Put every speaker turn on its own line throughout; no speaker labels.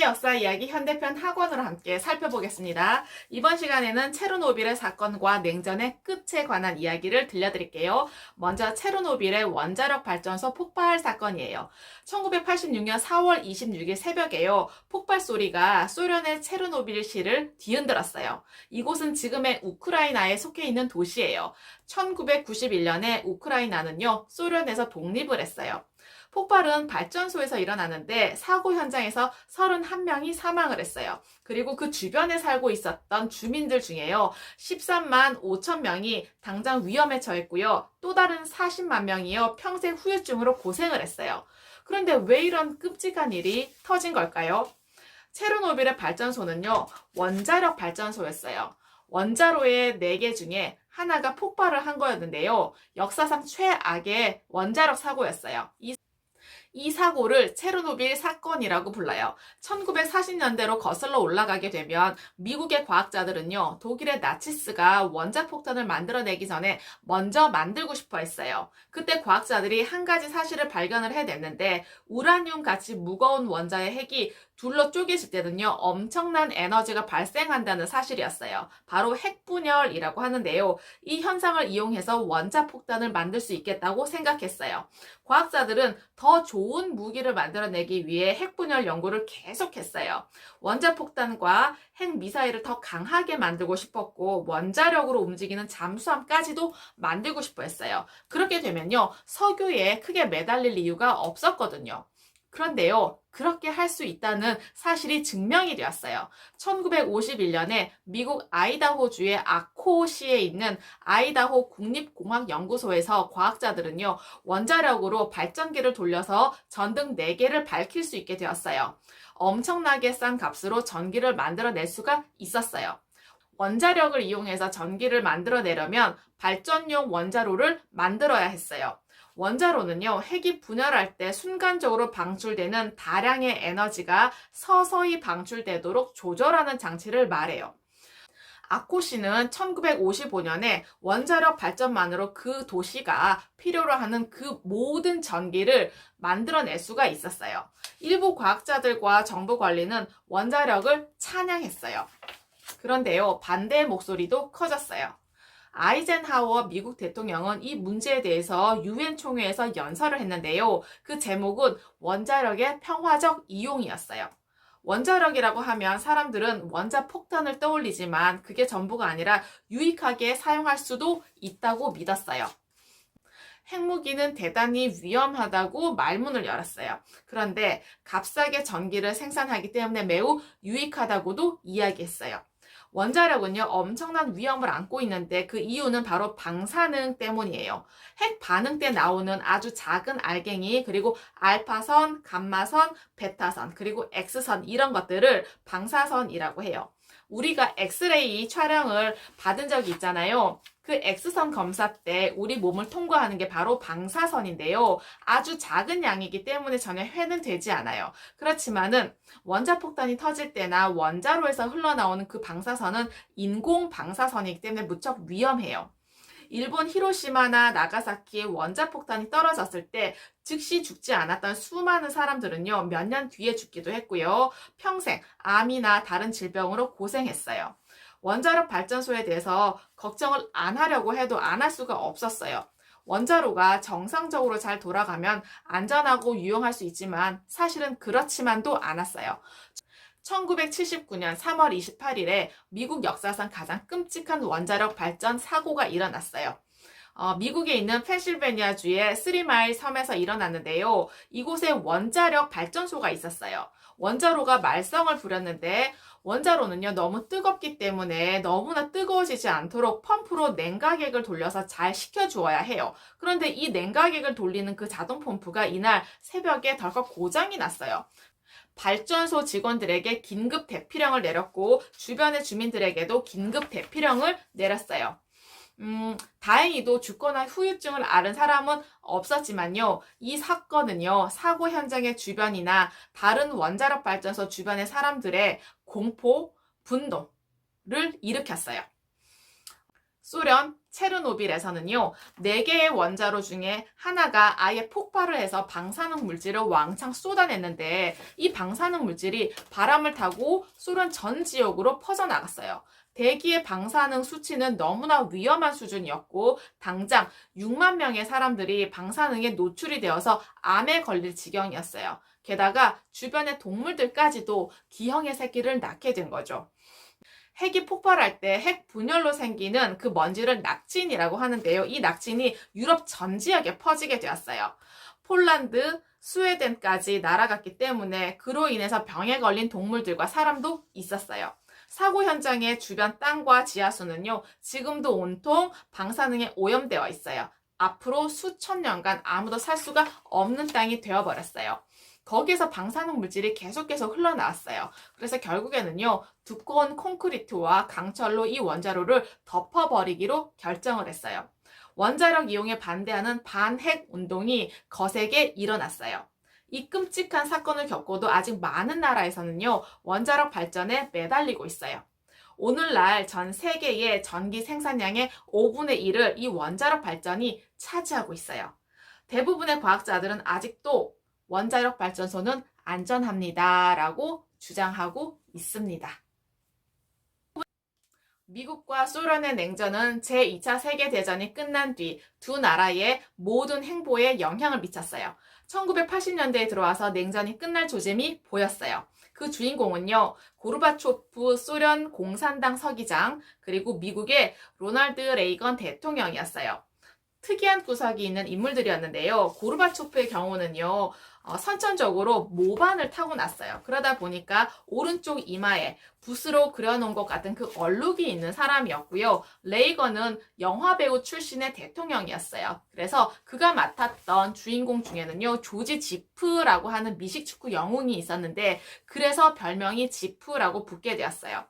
미국의 역사 이야기 현대편 학원으로 함께 살펴보겠습니다. 이번 시간에는 체르노빌의 사건과 냉전의 끝에 관한 이야기를 들려드릴게요. 먼저 체르노빌의 원자력 발전소 폭발 사건이에요. 1986년 4월 26일 새벽에요. 폭발 소리가 소련의 체르노빌시를 뒤흔들었어요. 이곳은 지금의 우크라이나에 속해 있는 도시예요. 1991년에 우크라이나는요, 소련에서 독립을 했어요. 폭발은 발전소에서 일어나는데 사고 현장에서 31명이 사망을 했어요. 그리고 그 주변에 살고 있었던 주민들 중에요. 13만 5천 명이 당장 위험에 처했고요. 또 다른 40만 명이요. 평생 후유증으로 고생을 했어요. 그런데 왜 이런 끔찍한 일이 터진 걸까요? 체르노빌의 발전소는요. 원자력 발전소였어요. 원자로의 4개 중에 하나가 폭발을 한 거였는데요. 역사상 최악의 원자력 사고였어요. 이 사고를 체르노빌 사건이라고 불러요. 1940년대로 거슬러 올라가게 되면 미국의 과학자들은요, 독일의 나치스가 원자폭탄을 만들어내기 전에 먼저 만들고 싶어 했어요. 그때 과학자들이 한 가지 사실을 발견을 해냈는데, 우라늄 같이 무거운 원자의 핵이 둘러 쪼개질 때는요, 엄청난 에너지가 발생한다는 사실이었어요. 바로 핵분열이라고 하는데요. 이 현상을 이용해서 원자폭탄을 만들 수 있겠다고 생각했어요. 과학자들은 더 좋은 무기를 만들어내기 위해 핵분열 연구를 계속했어요. 원자폭탄과 핵미사일을 더 강하게 만들고 싶었고, 원자력으로 움직이는 잠수함까지도 만들고 싶어 했어요. 그렇게 되면요, 석유에 크게 매달릴 이유가 없었거든요. 그런데요, 그렇게 할 수 있다는 사실이 증명이 되었어요. 1951년에 미국 아이다호주의 아코시에 있는 아이다호 국립공학연구소에서 과학자들은요, 원자력으로 발전기를 돌려서 전등 4개를 밝힐 수 있게 되었어요. 엄청나게 싼 값으로 전기를 만들어낼 수가 있었어요. 원자력을 이용해서 전기를 만들어내려면 발전용 원자로를 만들어야 했어요. 원자로는요, 핵이 분열할 때 순간적으로 방출되는 다량의 에너지가 서서히 방출되도록 조절하는 장치를 말해요. 아코시는 1955년에 원자력 발전만으로 그 도시가 필요로 하는 그 모든 전기를 만들어낼 수가 있었어요. 일부 과학자들과 정부 관리는 원자력을 찬양했어요. 그런데요, 반대의 목소리도 커졌어요. 아이젠하워 미국 대통령은 이 문제에 대해서 유엔 총회에서 연설을 했는데요. 그 제목은 원자력의 평화적 이용이었어요. 원자력이라고 하면 사람들은 원자폭탄을 떠올리지만 그게 전부가 아니라 유익하게 사용할 수도 있다고 믿었어요. 핵무기는 대단히 위험하다고 말문을 열었어요. 그런데 값싸게 전기를 생산하기 때문에 매우 유익하다고도 이야기했어요. 원자력은요, 엄청난 위험을 안고 있는데 그 이유는 바로 방사능 때문이에요. 핵 반응 때 나오는 아주 작은 알갱이, 그리고 알파선, 감마선, 베타선, 그리고 X선 이런 것들을 방사선이라고 해요. 우리가 엑스레이 촬영을 받은 적이 있잖아요. 그 X선 검사 때 우리 몸을 통과하는 게 바로 방사선인데요. 아주 작은 양이기 때문에 전혀 해는 되지 않아요. 그렇지만은 원자폭탄이 터질 때나 원자로에서 흘러나오는 그 방사선은 인공 방사선이기 때문에 무척 위험해요. 일본 히로시마나 나가사키에 원자폭탄이 떨어졌을 때 즉시 죽지 않았던 수많은 사람들은요, 몇 년 뒤에 죽기도 했고요. 평생 암이나 다른 질병으로 고생했어요. 원자력 발전소에 대해서 걱정을 안 하려고 해도 안 할 수가 없었어요. 원자로가 정상적으로 잘 돌아가면 안전하고 유용할 수 있지만 사실은 그렇지만도 않았어요. 1979년 3월 28일에 미국 역사상 가장 끔찍한 원자력 발전 사고가 일어났어요. 미국에 있는 펜실베니아주의 3마일 섬에서 일어났는데요. 이곳에 원자력 발전소가 있었어요. 원자로가 말썽을 부렸는데 원자로는요, 너무 뜨겁기 때문에 너무나 뜨거워지지 않도록 펌프로 냉각액을 돌려서 잘 식혀주어야 해요. 그런데 이 냉각액을 돌리는 그 자동 펌프가 이날 새벽에 덜컥 고장이 났어요. 발전소 직원들에게 긴급 대피령을 내렸고 주변의 주민들에게도 긴급 대피령을 내렸어요. 다행히도 죽거나 후유증을 앓은 사람은 없었지만요. 이 사건은요, 사고 현장의 주변이나 다른 원자력 발전소 주변의 사람들의 공포, 분노를 일으켰어요. 소련 체르노빌에서는요, 4개의 원자로 중에 하나가 아예 폭발을 해서 방사능 물질을 왕창 쏟아냈는데 이 방사능 물질이 바람을 타고 소련 전 지역으로 퍼져나갔어요. 대기의 방사능 수치는 너무나 위험한 수준이었고 당장 6만 명의 사람들이 방사능에 노출이 되어서 암에 걸릴 지경이었어요. 게다가 주변의 동물들까지도 기형의 새끼를 낳게 된 거죠. 핵이 폭발할 때 핵 분열로 생기는 그 먼지를 낙진이라고 하는데요. 이 낙진이 유럽 전 지역에 퍼지게 되었어요. 폴란드, 스웨덴까지 날아갔기 때문에 그로 인해서 병에 걸린 동물들과 사람도 있었어요. 사고 현장의 주변 땅과 지하수는요, 지금도 온통 방사능에 오염되어 있어요. 앞으로 수천 년간 아무도 살 수가 없는 땅이 되어버렸어요. 거기에서 방사능 물질이 계속 흘러나왔어요. 그래서 결국에는요, 두꺼운 콘크리트와 강철로 이 원자로를 덮어버리기로 결정을 했어요. 원자력 이용에 반대하는 반핵 운동이 거세게 일어났어요. 이 끔찍한 사건을 겪고도 아직 많은 나라에서는요, 원자력 발전에 매달리고 있어요. 오늘날 전 세계의 전기 생산량의 5분의 1을 이 원자력 발전이 차지하고 있어요. 대부분의 과학자들은 아직도 원자력 발전소는 안전합니다 라고 주장하고 있습니다. 미국과 소련의 냉전은 제2차 세계대전이 끝난 뒤 두 나라의 모든 행보에 영향을 미쳤어요. 1980년대에 들어와서 냉전이 끝날 조짐이 보였어요. 그 주인공은요, 고르바초프 소련 공산당 서기장, 그리고 미국의 로널드 레이건 대통령이었어요. 특이한 구석이 있는 인물들이었는데요. 고르바초프의 경우는요, 선천적으로 모반을 타고났어요. 그러다 보니까 오른쪽 이마에 붓으로 그려놓은 것 같은 그 얼룩이 있는 사람이었고요. 레이건은 영화배우 출신의 대통령이었어요. 그래서 그가 맡았던 주인공 중에는요, 조지 지프라고 하는 미식축구 영웅이 있었는데 그래서 별명이 지프라고 붙게 되었어요.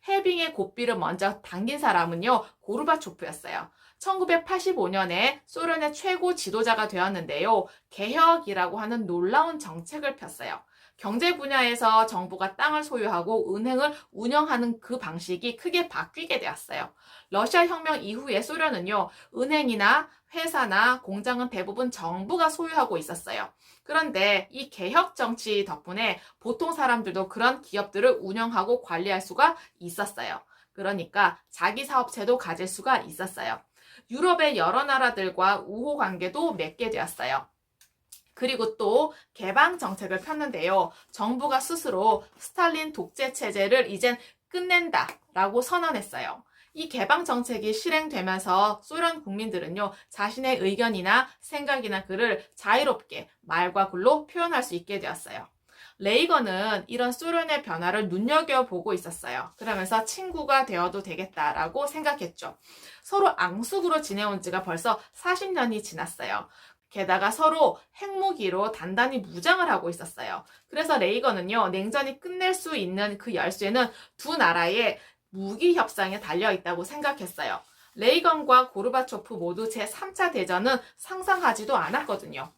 해빙의 고삐를 먼저 당긴 사람은요, 고르바초프였어요. 1985년에 소련의 최고 지도자가 되었는데요. 개혁이라고 하는 놀라운 정책을 폈어요. 경제 분야에서 정부가 땅을 소유하고 은행을 운영하는 그 방식이 크게 바뀌게 되었어요. 러시아 혁명 이후에 소련은요, 은행이나 회사나 공장은 대부분 정부가 소유하고 있었어요. 그런데 이 개혁 정치 덕분에 보통 사람들도 그런 기업들을 운영하고 관리할 수가 있었어요. 그러니까 자기 사업체도 가질 수가 있었어요. 유럽의 여러 나라들과 우호 관계도 맺게 되었어요. 그리고 또 개방 정책을 폈는데요. 정부가 스스로 스탈린 독재 체제를 이젠 끝낸다라고 선언했어요. 이 개방 정책이 실행되면서 소련 국민들은요, 자신의 의견이나 생각이나 글을 자유롭게 말과 글로 표현할 수 있게 되었어요. 레이건은 이런 소련의 변화를 눈여겨보고 있었어요. 그러면서 친구가 되어도 되겠다라고 생각했죠. 서로 앙숙으로 지내온 지가 벌써 40년이 지났어요. 게다가 서로 핵무기로 단단히 무장을 하고 있었어요. 그래서 레이건은요, 냉전이 끝낼 수 있는 그 열쇠는 두 나라의 무기 협상에 달려있다고 생각했어요. 레이건과 고르바초프 모두 제3차 대전은 상상하지도 않았거든요.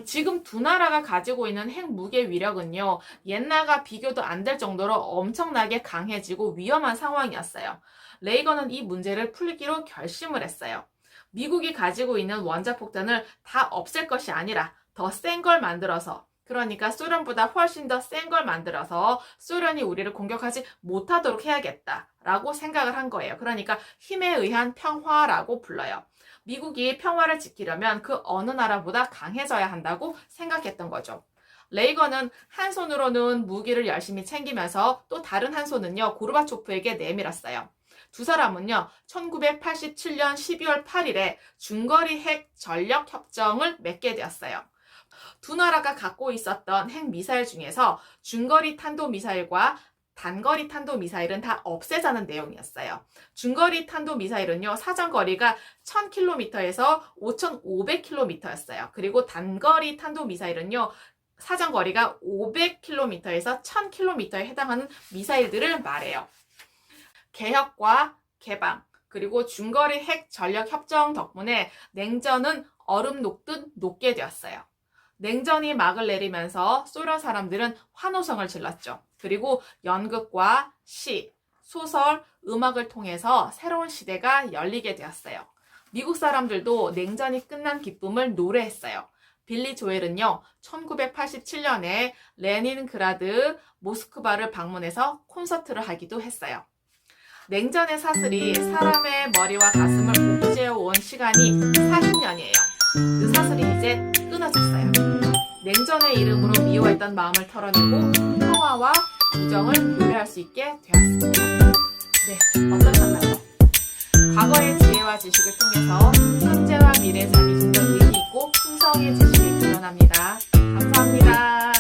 지금 두 나라가 가지고 있는 핵무기의 위력은요, 옛날과 비교도 안 될 정도로 엄청나게 강해지고 위험한 상황이었어요. 레이건은 이 문제를 풀기로 결심을 했어요. 미국이 가지고 있는 원자폭탄을 다 없앨 것이 아니라 더 센 걸 만들어서, 그러니까 소련보다 훨씬 더 센 걸 만들어서 소련이 우리를 공격하지 못하도록 해야겠다라고 생각을 한 거예요. 그러니까 힘에 의한 평화라고 불러요. 미국이 평화를 지키려면 그 어느 나라보다 강해져야 한다고 생각했던 거죠. 레이건은 한 손으로는 무기를 열심히 챙기면서 또 다른 한 손은요, 고르바초프에게 내밀었어요. 두 사람은요, 1987년 12월 8일에 중거리 핵 전력 협정을 맺게 되었어요. 두 나라가 갖고 있었던 핵미사일 중에서 중거리 탄도미사일과 단거리 탄도미사일은 다 없애자는 내용이었어요. 중거리 탄도미사일은요, 사정거리가 1000km에서 5500km였어요. 그리고 단거리 탄도미사일은요, 사정거리가 500km에서 1000km에 해당하는 미사일들을 말해요. 개혁과 개방, 그리고 중거리 핵 전력 협정 덕분에 냉전은 얼음 녹듯 녹게 되었어요. 냉전이 막을 내리면서 소련 사람들은 환호성을 질렀죠. 그리고 연극과 시, 소설, 음악을 통해서 새로운 시대가 열리게 되었어요. 미국 사람들도 냉전이 끝난 기쁨을 노래했어요. 빌리 조엘은요, 1987년에 레닌그라드, 모스크바를 방문해서 콘서트를 하기도 했어요. 냉전의 사슬이 사람의 머리와 가슴을 옥죄어온 시간이 40년이에요. 그 사슬이 이제 끊어졌어요. 냉전의 이름으로 미워했던 마음을 털어내고 평화와 우정을 노래할 수 있게 되었습니다. 네, 어떠셨나요? 과거의 지혜와 지식을 통해서 현재와 미래의 삶이 좀 더 의미 있고 풍성해지시길 기원합니다. 감사합니다.